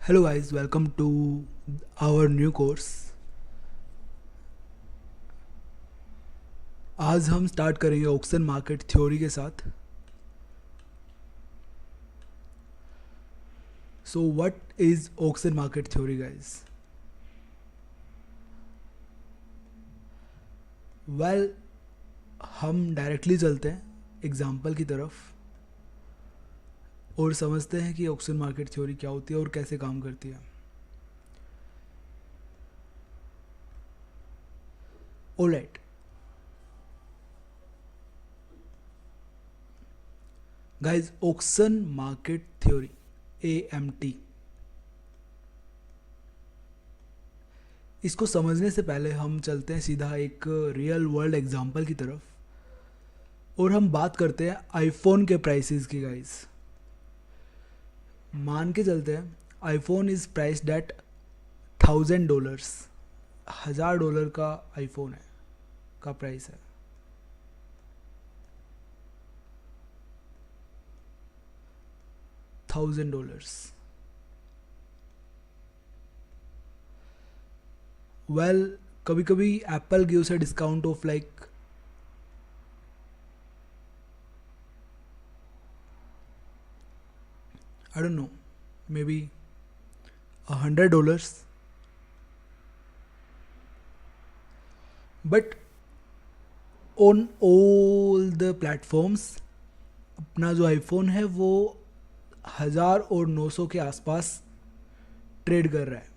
Hello guys, welcome to our new course. आज हम start करेंगे ऑक्शन मार्केट थ्योरी के साथ। So what is auction market theory guys? Well, हम directly चलते हैं एग्जाम्पल की तरफ और समझते हैं कि ऑक्शन मार्केट थ्योरी क्या होती है और कैसे काम करती है। Alright, guys, auction market theory AMT, इसको समझने से पहले हम चलते हैं सीधा एक रियल वर्ल्ड एग्जांपल की तरफ और हम बात करते हैं आईफोन के प्राइसेस की। गाइस, मान के चलते हैं आईफोन इज प्राइस्ड एट $1000। $1000 का आईफोन है, का प्राइस है। $1000। वेल, कभी कभी Apple gives a discount of like I don't know, maybe $100. But on all the platforms अपना जो आईफोन है वो 1000 और 900 के आसपास ट्रेड कर रहा है।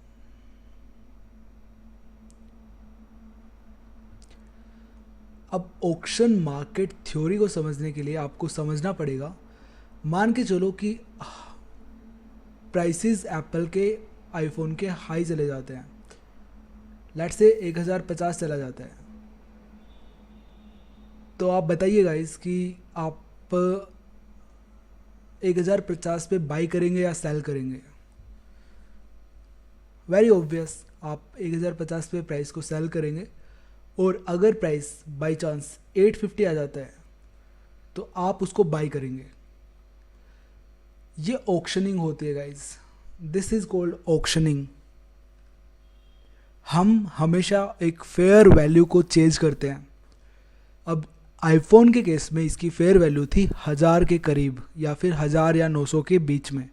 अब ऑक्शन मार्केट थ्योरी को समझने के लिए आपको समझना पड़ेगा, मान के चलो कि प्राइसेस एप्पल के आईफोन के हाई चले जाते हैं, लेट्स से 1050 चला जाता है, तो आप बताइए गाइस कि आप 1050 पे बाई करेंगे या सेल करेंगे? वेरी ऑब्वियस, आप 1050 पे प्राइस को सेल करेंगे और अगर प्राइस बाई चांस 850 आ जाता है तो आप उसको बाई करेंगे। ये ऑक्शनिंग होती है guys, this is called auctioning. हम हमेशा एक फेयर वैल्यू को चेंज करते हैं। अब आईफोन के केस में इसकी फेयर वैल्यू थी 1000 के करीब या फिर 1000 या 900 के बीच में,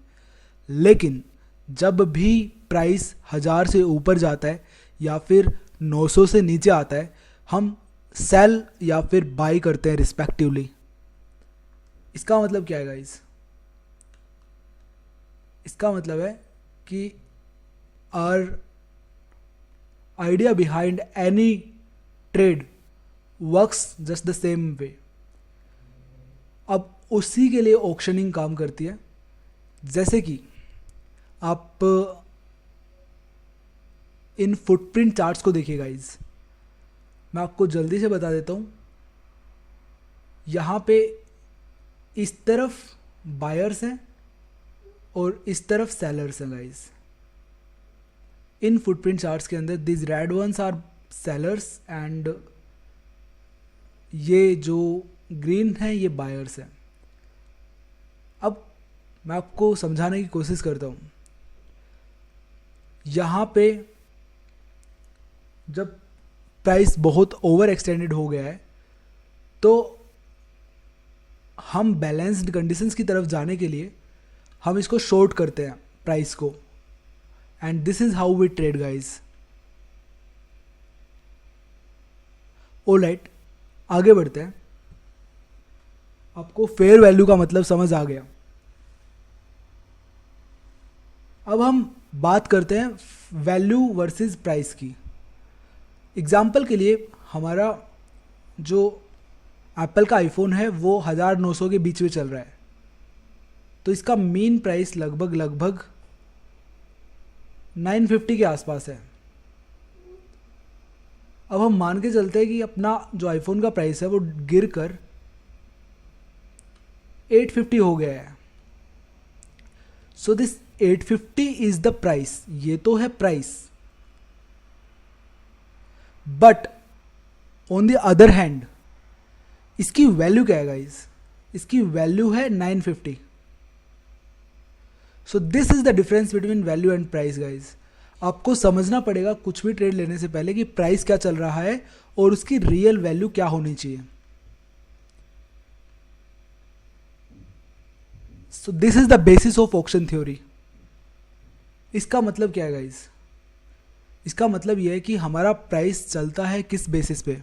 लेकिन जब भी प्राइस 1000 से ऊपर जाता है या फिर 900 से नीचे आता है, हम सेल या फिर बाई करते हैं रिस्पेक्टिवली। इसका मतलब क्या है गाइस? इसका मतलब है कि our idea behind any trade works just the same way. अब उसी के लिए ऑक्शनिंग काम करती है। जैसे कि आप इन फुटप्रिंट चार्ट्स को देखिए गाइस, मैं आपको जल्दी से बता देता हूँ। यहाँ पे इस तरफ बायर्स हैं और इस तरफ सेलर्स हैं गाइस। इन फुटप्रिंट चार्ट्स के अंदर this red ones are sellers and ये जो ग्रीन है ये बायर्स हैं। अब मैं आपको समझाने की कोशिश करता हूँ। यहाँ पे जब प्राइस बहुत ओवर एक्सटेंडेड हो गया है तो हम बैलेंस्ड कंडीशंस की तरफ जाने के लिए हम इसको शॉर्ट करते हैं प्राइस को, and this is how we trade guys. Alright, आगे बढ़ते हैं। आपको फेयर वैल्यू का मतलब समझ आ गया। अब हम बात करते हैं वैल्यू वर्सेस प्राइस की। एग्जाम्पल के लिए हमारा जो एप्पल का आईफोन है वो 1000-900 के बीच में चल रहा है, तो इसका मीन प्राइस लगभग 950 के आसपास है। अब हम मान के चलते हैं कि अपना जो आईफोन का प्राइस है वो गिर कर 850 हो गया है। So this 850 is the price. ये तो है price, but on the other hand इसकी वैल्यू क्या है गाइस? इसकी वैल्यू है 950। So this is the difference between value and price guys. आपको समझना पड़ेगा कुछ भी ट्रेड लेने से पहले कि प्राइस क्या चल रहा है और उसकी रियल वैल्यू क्या होनी चाहिए। So this is the basis of auction theory. इसका मतलब क्या है गाइज? इसका मतलब यह है कि हमारा प्राइस चलता है किस बेसिस पे?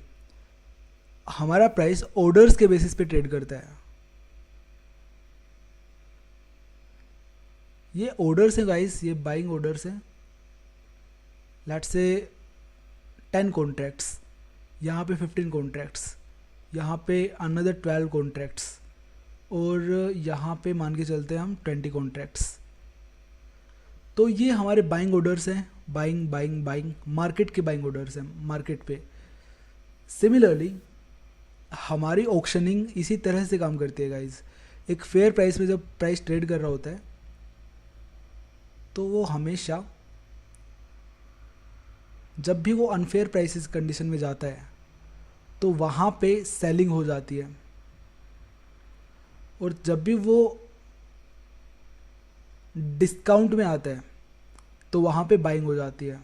हमारा प्राइस ऑर्डर्स के बेसिस पे ट्रेड करता है। ये ऑर्डर्स हैं गाइस, ये बाइंग ऑर्डर्स हैं। लेट्स से 10 कॉन्ट्रैक्ट्स, यहाँ पे 15 कॉन्ट्रैक्ट्स, यहाँ पे अनदर 12 कॉन्ट्रैक्ट्स, और यहाँ पे मान के चलते हैं हम 20 कॉन्ट्रैक्ट्स। तो ये हमारे बाइंग ऑर्डर्स हैं, बाइंग बाइंग बाइंग, मार्केट के बाइंग ऑर्डर्स हैं मार्केट पे। सिमिलरली हमारी ऑक्शनिंग इसी तरह से काम करती है गाइज। एक फेयर प्राइस में जब प्राइस ट्रेड कर रहा होता है तो वो हमेशा, जब भी वो अनफेयर प्राइसेस कंडीशन में जाता है तो वहाँ पे सेलिंग हो जाती है, और जब भी वो डिस्काउंट में आता है तो वहाँ पे बाइंग हो जाती है।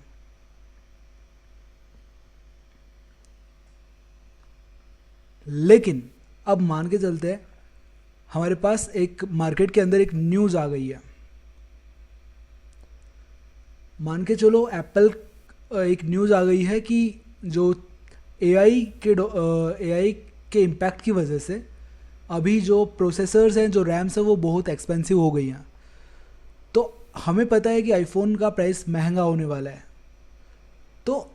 लेकिन अब मान के चलते हैं हमारे पास एक मार्केट के अंदर एक न्यूज़ आ गई है। मान के चलो एप्पल एक न्यूज़ आ गई है कि जो एआई के इम्पैक्ट की वजह से अभी जो प्रोसेसर्स हैं, जो रैम्स हैं, वो बहुत एक्सपेंसिव हो गई हैं। तो हमें पता है कि आईफोन का प्राइस महंगा होने वाला है। तो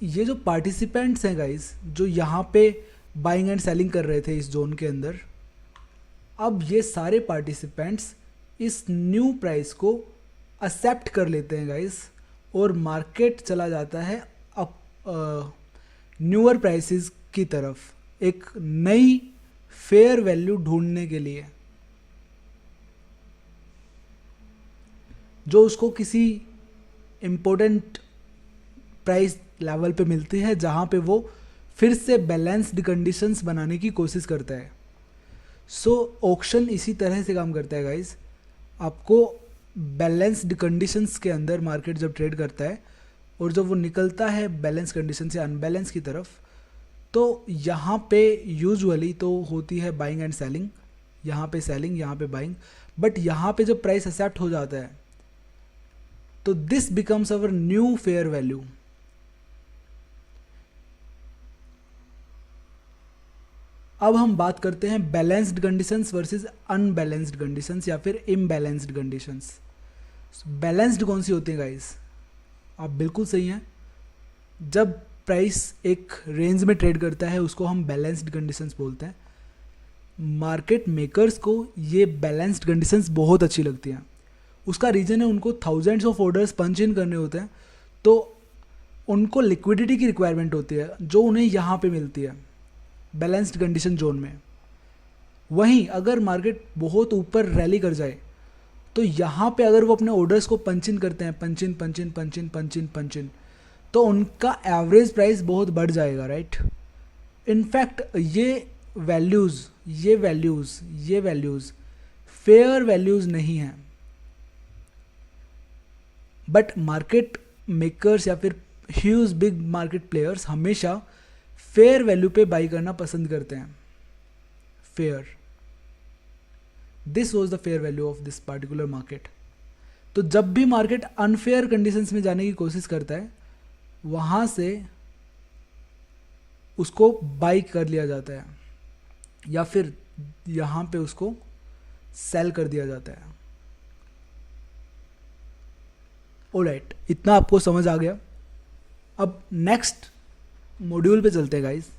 ये जो पार्टिसिपेंट्स हैं गाइस, जो यहाँ पे बाइंग एंड सेलिंग कर रहे थे इस जोन के अंदर, अब ये सारे पार्टिसिपेंट्स इस न्यू प्राइस को एक्सेप्ट कर लेते हैं गाइस, और मार्केट चला जाता है अप न्यूअर प्राइसेस की तरफ, एक नई फेयर वैल्यू ढूंढने के लिए, जो उसको किसी इम्पोर्टेंट प्राइस लेवल पे मिलती है, जहाँ पे वो फिर से बैलेंस्ड कंडीशंस बनाने की कोशिश करता है। सो ऑक्शन इसी तरह से काम करता है गाइस। आपको बैलेंस्ड कंडीशंस के अंदर मार्केट जब ट्रेड करता है और जब वो निकलता है बैलेंस कंडीशन से अनबैलेंस की तरफ, तो यहाँ पे यूजुअली तो होती है बाइंग एंड सेलिंग, यहाँ पे सेलिंग, यहाँ पे बाइंग। बट यहाँ पे जब प्राइस एक्सेप्ट हो जाता है तो this becomes our new fair value. अब हम बात करते हैं balanced conditions versus unbalanced conditions या फिर इम्बैलेंस्ड कंडीशंस। बैलेंस्ड कौन सी होती है गाइस? आप बिल्कुल सही हैं। जब प्राइस एक रेंज में ट्रेड करता है उसको हम बैलेंस्ड कंडीशंस बोलते हैं। मार्केट मेकर्स को ये बैलेंस्ड कंडीशंस बहुत अच्छी लगती हैं। उसका रीज़न है उनको थाउजेंड्स ऑफ ऑर्डर्स पंच इन करने होते हैं, तो उनको लिक्विडिटी की रिक्वायरमेंट होती है जो उन्हें यहाँ पे मिलती है बैलेंस्ड कंडीशन जोन में। वहीं अगर मार्केट बहुत ऊपर रैली कर जाए तो यहाँ पे अगर वो अपने ऑर्डर्स को पंच इन करते हैं, पंच इन पंच इन पंच इन पंच इन पंच इन, तो उनका एवरेज प्राइस बहुत बढ़ जाएगा, राइट। इनफैक्ट ये वैल्यूज़ फेयर वैल्यूज़ नहीं हैं। बट मार्केट मेकर्स या फिर ह्यूज बिग मार्केट प्लेयर्स हमेशा फेयर वैल्यू पे बाई करना पसंद करते हैं। Fair, this was the fair value of this particular market. तो जब भी मार्केट अनफेयर कंडीशंस में जाने की कोशिश करता है वहाँ से उसको बाई कर लिया जाता है या फिर यहाँ पे उसको सेल कर दिया जाता है। ऑलराइट, इतना आपको समझ आ गया। अब नेक्स्ट मॉड्यूल पे चलते हैं गाइस।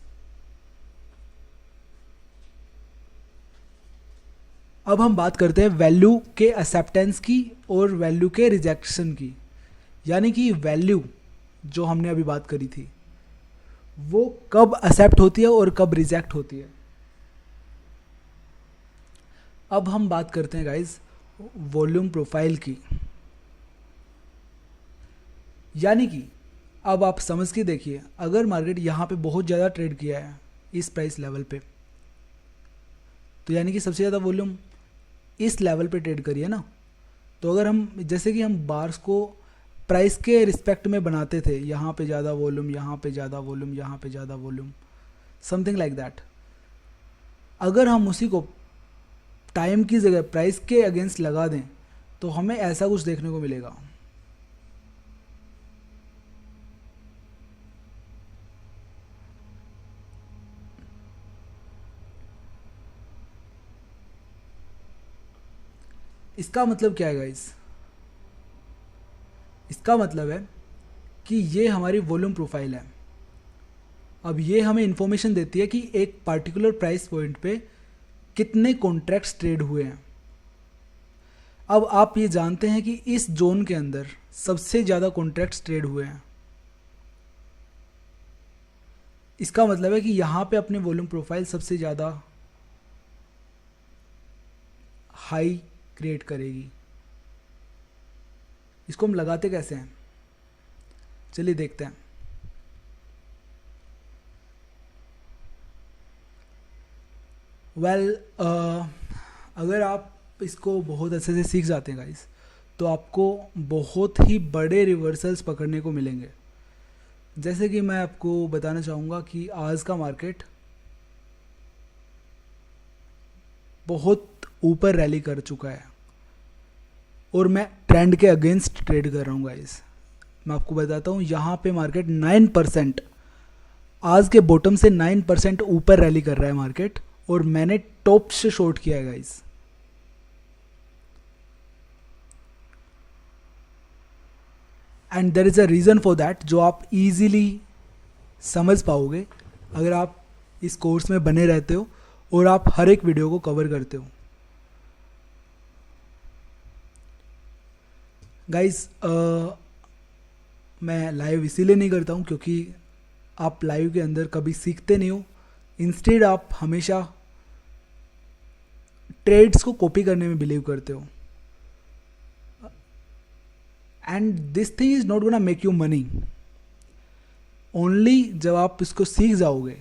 अब हम बात करते हैं वैल्यू के एक्सेप्टेंस की और वैल्यू के रिजेक्शन की। यानी कि वैल्यू जो हमने अभी बात करी थी वो कब एक्सेप्ट होती है और कब रिजेक्ट होती है। अब हम बात करते हैं गाइस वॉल्यूम प्रोफाइल की। यानी कि अब आप समझ के देखिए, अगर मार्केट यहाँ पे बहुत ज़्यादा ट्रेड किया है इस प्राइस लेवल पे, तो यानी कि सबसे ज़्यादा वॉल्यूम इस लेवल पे ट्रेड करी है ना, तो अगर हम जैसे कि हम बार्स को प्राइस के रिस्पेक्ट में बनाते थे, यहाँ पे ज़्यादा वॉल्यूम, यहाँ पे ज़्यादा वॉल्यूम, यहाँ पे ज़्यादा वॉल्यूम, समथिंग लाइक दैट, अगर हम उसी को टाइम की जगह प्राइस के अगेंस्ट लगा दें तो हमें ऐसा कुछ देखने को मिलेगा। इसका मतलब क्या है गाइस? इसका मतलब है कि ये हमारी वॉल्यूम प्रोफाइल है। अब ये हमें इंफॉर्मेशन देती है कि एक पार्टिकुलर प्राइस पॉइंट पे कितने कॉन्ट्रैक्ट्स ट्रेड हुए हैं। अब आप ये जानते हैं कि इस जोन के अंदर सबसे ज़्यादा कॉन्ट्रैक्ट्स ट्रेड हुए हैं। इसका मतलब है कि यहाँ पे अपनी वॉल्यूम प्रोफाइल सबसे ज़्यादा हाई क्रिएट करेगी। इसको हम लगाते कैसे हैं, चलिए देखते हैं। वेल अगर आप इसको बहुत अच्छे से सीख जाते हैं गाइस, तो आपको बहुत ही बड़े रिवर्सल्स पकड़ने को मिलेंगे। जैसे कि मैं आपको बताना चाहूँगा कि आज का मार्केट बहुत ऊपर रैली कर चुका है और मैं ट्रेंड के अगेंस्ट ट्रेड कर रहा हूँ गाइस। मैं आपको बताता हूँ, यहाँ पे मार्केट 9%, आज के बॉटम से 9% ऊपर रैली कर रहा है मार्केट, और मैंने टॉप से शॉर्ट किया है guys. And there is a reason for that, जो आप इजीली समझ पाओगे अगर आप इस कोर्स में बने रहते हो और आप हर एक वीडियो को कवर करते हो। गाइस मैं लाइव इसीलिए नहीं करता हूँ क्योंकि आप लाइव के अंदर कभी सीखते नहीं हो। इंस्टेड आप हमेशा ट्रेड्स को कॉपी करने में बिलीव करते हो, and this thing is not gonna make you money. Only जब आप इसको सीख जाओगे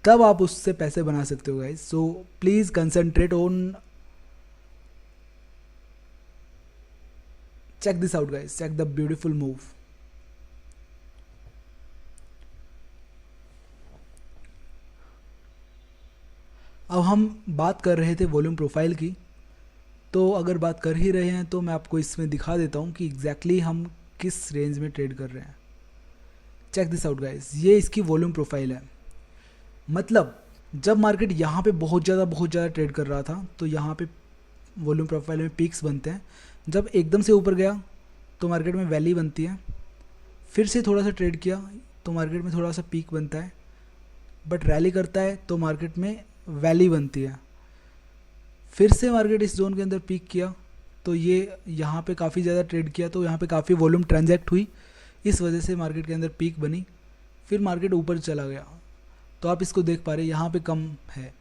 तब आप उससे पैसे बना सकते हो guys. So please concentrate on, check this out guys, check the beautiful move। अब हम बात कर रहे थे वॉल्यूम प्रोफाइल की, तो अगर बात कर ही रहे हैं तो मैं आपको इसमें दिखा देता हूँ कि एग्जैक्टली हम किस रेंज में ट्रेड कर रहे हैं। चेक दिस आउट गाइस, ये इसकी वॉल्यूम प्रोफाइल है। मतलब जब मार्केट यहाँ पे बहुत ज़्यादा ट्रेड कर रहा था तो यहाँ पे वॉल्यूम प्रोफाइल में पीक्स बनते हैं। जब एकदम से ऊपर गया तो मार्केट में वैली बनती है, फिर से थोड़ा सा ट्रेड किया तो मार्केट में थोड़ा सा पीक बनता है, बट रैली करता है तो मार्केट में वैली बनती है। फिर से मार्केट इस जोन के अंदर पीक किया तो ये यहाँ पे काफ़ी ज़्यादा ट्रेड किया तो यहाँ पे काफ़ी वॉल्यूम ट्रांजैक्ट हुई, इस वजह से मार्केट के अंदर पीक बनी, फिर मार्केट ऊपर चला गया। तो आप इसको देख पा रहे हैं यहाँ पे कम है,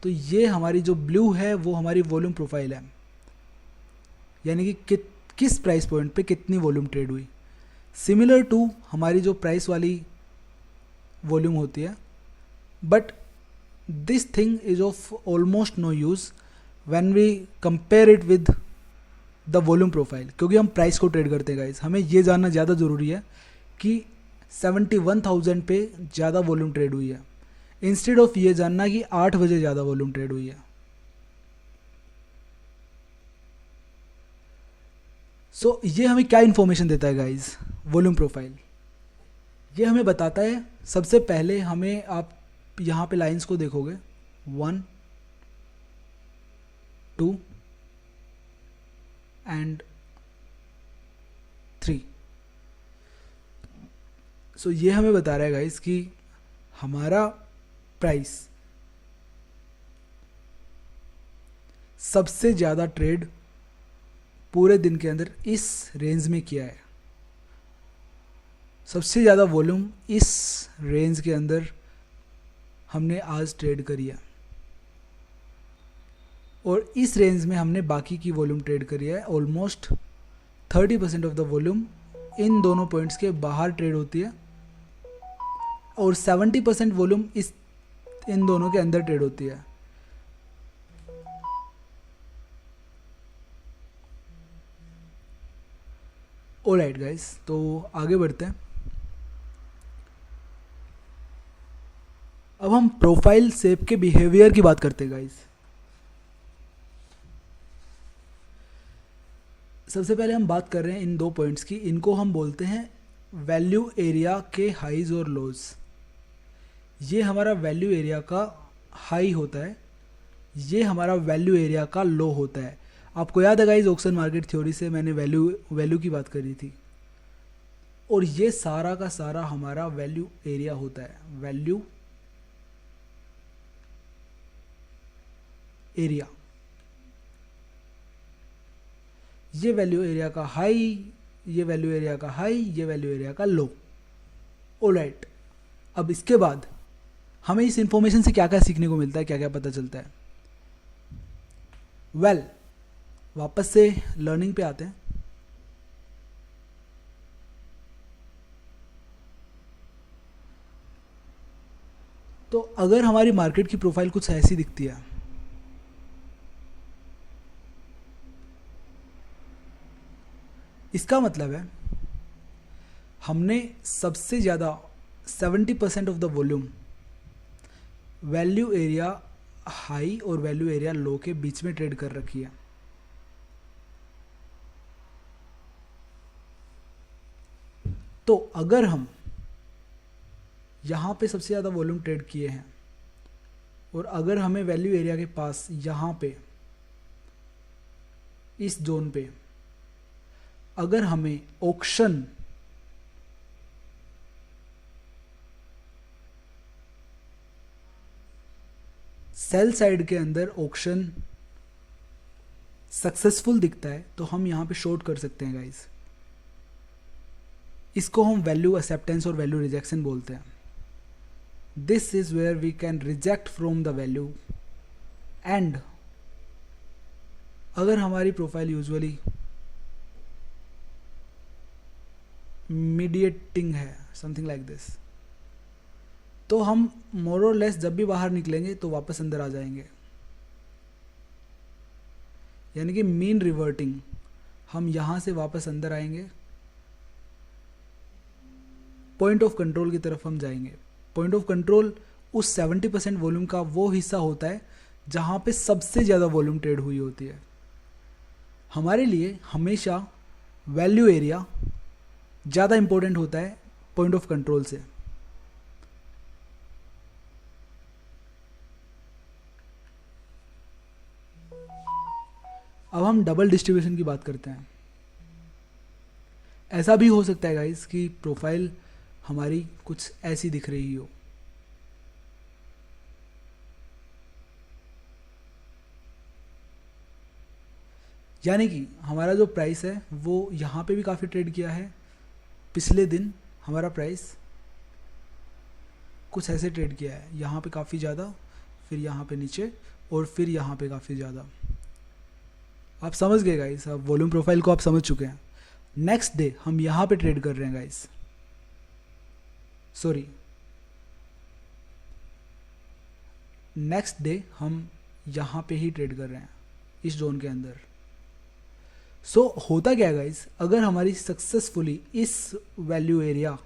तो ये हमारी जो ब्लू है वो हमारी वॉल्यूम प्रोफाइल है, यानी कि किस प्राइस पॉइंट पे कितनी वॉल्यूम ट्रेड हुई। सिमिलर टू हमारी जो प्राइस वाली वॉल्यूम होती है, but this thing is of almost no use when we compare it with the volume profile, क्योंकि हम प्राइस को ट्रेड करते हैं गाइस। हमें ये जानना ज़्यादा ज़रूरी है कि 71,000 पे ज़्यादा वॉल्यूम ट्रेड हुई है, इंस्टेड ऑफ ये जानना कि 8 बजे ज़्यादा वॉल्यूम ट्रेड हुई है। सो ये हमें क्या इन्फॉर्मेशन देता है गाइस, वॉल्यूम प्रोफाइल? ये हमें बताता है, सबसे पहले हमें, आप यहाँ पे लाइंस को देखोगे 1, 2 एंड 3। सो ये हमें बता रहा है गाइस कि हमारा प्राइस सबसे ज़्यादा ट्रेड पूरे दिन के अंदर इस रेंज में किया है। सबसे ज़्यादा वॉल्यूम इस रेंज के अंदर हमने आज ट्रेड करी है, और इस रेंज में हमने बाकी की वॉल्यूम ट्रेड करी है। ऑलमोस्ट 30% ऑफ द वॉल्यूम इन दोनों पॉइंट्स के बाहर ट्रेड होती है, और 70% वॉल्यूम इन दोनों के अंदर ट्रेड होती है। ऑलराइट गाइस, तो आगे बढ़ते हैं। अब हम प्रोफाइल शेप के बिहेवियर की बात करते हैं गाइस। सबसे पहले हम बात कर रहे हैं इन दो पॉइंट्स की, इनको हम बोलते हैं वैल्यू एरिया के हाइज और लोज। ये हमारा वैल्यू एरिया का हाई होता है, ये हमारा वैल्यू एरिया का लो होता है। आपको याद है गाइस, ऑक्शन मार्केट थ्योरी से मैंने वैल्यू की बात करी थी, और ये सारा का सारा हमारा वैल्यू एरिया होता है, वैल्यू एरिया। ये वैल्यू एरिया का हाई, ये वैल्यू एरिया का हाई, ये वैल्यू एरिया का लो। ऑलराइट, अब इसके बाद हमें इस इंफॉर्मेशन से क्या क्या सीखने को मिलता है, क्या क्या पता चलता है। वेल, वापस से लर्निंग पे आते हैं। तो अगर हमारी मार्केट की प्रोफाइल कुछ ऐसी दिखती है, इसका मतलब है हमने सबसे ज़्यादा 70% of the volume value area high और वैल्यू एरिया लो के बीच में ट्रेड कर रखी है। तो अगर हम यहाँ पे सबसे ज़्यादा वॉल्यूम ट्रेड किए हैं और अगर हमें वैल्यू एरिया के पास यहाँ पे इस जोन पे अगर हमें ऑक्शन सेल साइड के अंदर ऑक्शन सक्सेसफुल दिखता है तो हम यहाँ पे शॉर्ट कर सकते हैं गाइस। इसको हम वैल्यू एक्सेप्टेंस और वैल्यू रिजेक्शन बोलते हैं। This is where we can reject from the value, and अगर हमारी प्रोफाइल यूजुअली मीडिएटिंग है, समथिंग लाइक दिस, तो हम मोर और लेस जब भी बाहर निकलेंगे तो वापस अंदर आ जाएंगे, यानी कि मीन रिवर्टिंग। हम यहां से वापस अंदर आएंगे, पॉइंट ऑफ कंट्रोल की तरफ हम जाएंगे। पॉइंट ऑफ कंट्रोल उस 70% वॉल्यूम का वो हिस्सा होता है जहां पे सबसे ज़्यादा वॉल्यूम ट्रेड हुई होती है। हमारे लिए हमेशा वैल्यू एरिया ज़्यादा इंपॉर्टेंट होता है पॉइंट ऑफ कंट्रोल से। अब हम डबल डिस्ट्रीब्यूशन की बात करते हैं। ऐसा भी हो सकता है गाइस कि प्रोफाइल हमारी कुछ ऐसी दिख रही हो, यानी कि हमारा जो प्राइस है वो यहाँ पे भी काफ़ी ट्रेड किया है। पिछले दिन हमारा प्राइस कुछ ऐसे ट्रेड किया है, यहाँ पे काफ़ी ज़्यादा, फिर यहाँ पे नीचे, और फिर यहाँ पे काफ़ी ज़्यादा। आप समझ गए गाइस, अब वॉल्यूम प्रोफाइल को आप समझ चुके हैं। नेक्स्ट डे हम यहाँ पे ट्रेड कर रहे हैं गाइस, सॉरी, नेक्स्ट डे हम यहाँ पे ही ट्रेड कर रहे हैं इस जोन के अंदर। सो होता क्या है गाइस, अगर हमारी सक्सेसफुली इस वैल्यू एरिया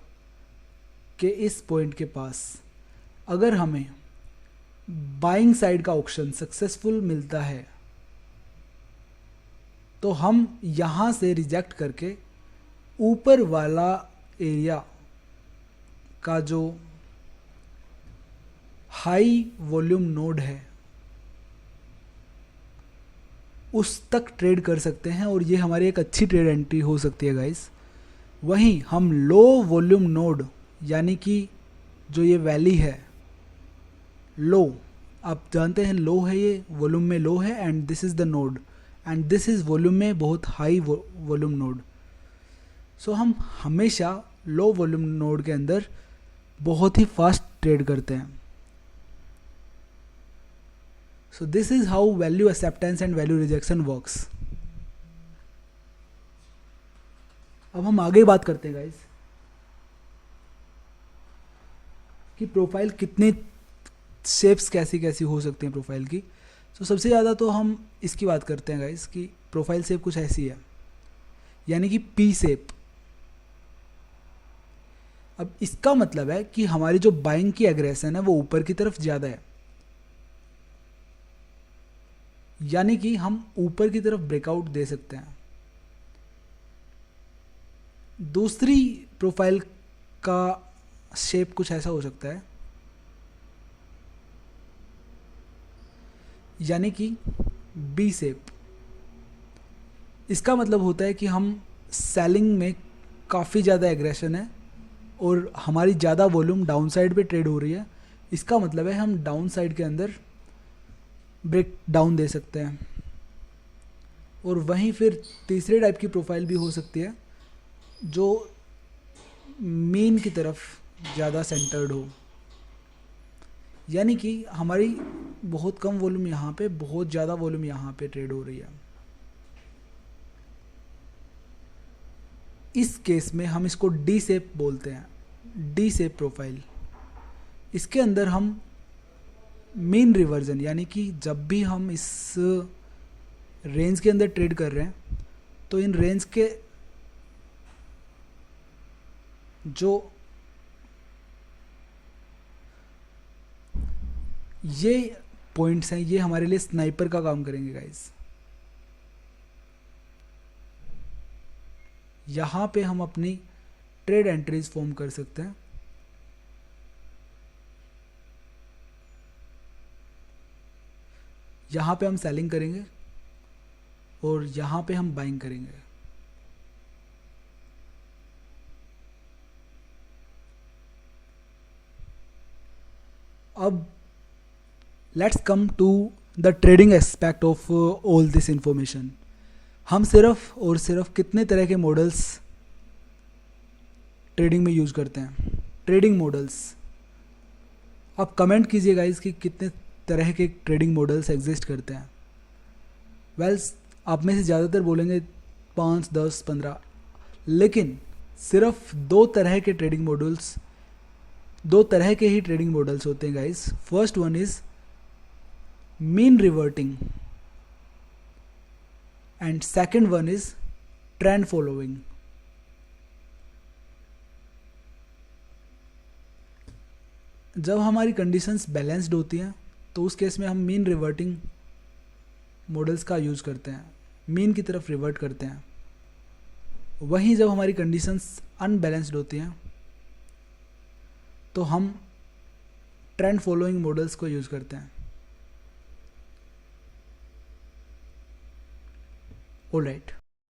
के इस पॉइंट के पास अगर हमें बाइंग साइड का ऑप्शन सक्सेसफुल मिलता है तो हम यहाँ से रिजेक्ट करके ऊपर वाला एरिया का जो हाई वॉल्यूम नोड है उस तक ट्रेड कर सकते हैं, और ये हमारी एक अच्छी ट्रेड एंट्री हो सकती है गाइस। वहीं हम लो वॉल्यूम नोड, यानी कि जो ये वैली है लो, आप जानते हैं लो है, ये वॉल्यूम में लो है, and this is the node, and this is volume में बहुत हाई वॉल्यूम नोड। सो हम हमेशा लो वॉल्यूम नोड के अंदर बहुत ही फास्ट ट्रेड करते हैं। So this is how value acceptance and value rejection works. अब हम आगे बात करते हैं गाइस कि प्रोफाइल कितने शेप्स कैसी कैसी हो सकती हैं प्रोफाइल की। तो सबसे ज़्यादा तो हम इसकी बात करते हैं गाइस कि प्रोफाइल शेप कुछ ऐसी है, यानी कि पी शेप। अब इसका मतलब है कि हमारी जो बाइंग की एग्रेशन है वो ऊपर की तरफ ज़्यादा है, यानी कि हम ऊपर की तरफ ब्रेकआउट दे सकते हैं। दूसरी प्रोफाइल का शेप कुछ ऐसा हो सकता है, यानी कि बी शेप। इसका मतलब होता है कि हम सेलिंग में काफ़ी ज़्यादा एग्रेशन है और हमारी ज़्यादा वॉल्यूम डाउन साइड पे ट्रेड हो रही है। इसका मतलब है हम डाउन साइड के अंदर ब्रेक डाउन दे सकते हैं। और वहीं फिर तीसरे टाइप की प्रोफाइल भी हो सकती है जो मीन की तरफ ज़्यादा सेंटर्ड हो, यानी कि हमारी बहुत कम वॉल्यूम यहाँ पे, बहुत ज़्यादा वॉल्यूम यहाँ पे ट्रेड हो रही है। इस केस में हम इसको डी शेप बोलते हैं, डी शेप प्रोफाइल। इसके अंदर हम मीन रिवर्जन, यानी कि जब भी हम इस रेंज के अंदर ट्रेड कर रहे हैं तो इन रेंज के जो ये पॉइंट्स हैं ये हमारे लिए स्नाइपर का काम करेंगे गाइस। यहाँ पे हम अपनी ट्रेड एंट्रीज फॉर्म कर सकते हैं। यहाँ पे हम सेलिंग करेंगे और यहाँ पे हम बाइंग करेंगे। अब let's come to the trading aspect of all this information. हम सिर्फ और सिर्फ कितने तरह के मॉडल्स ट्रेडिंग में यूज करते हैं, ट्रेडिंग मॉडल्स। आप कमेंट कीजिए गाइस कि कितने तरह के ट्रेडिंग मॉडल्स एग्जिस्ट करते हैं। वेल्स आप में से ज़्यादातर बोलेंगे 5, 10, 15, लेकिन सिर्फ दो तरह के ट्रेडिंग मॉडल्स, दो तरह के ही ट्रेडिंग मॉडल्स होते हैं guys. First one is mean reverting and second one is trend following. जब हमारी कंडीशंस बैलेंस्ड होती हैं तो उस केस में हम मीन रिवर्टिंग मॉडल्स का यूज़ करते हैं, मीन की तरफ रिवर्ट करते हैं। वहीं जब हमारी कंडीशंस अनबैलेंस्ड होती हैं तो हम ट्रेंड फॉलोइंग मॉडल्स को यूज़ करते हैं। ऑलराइट।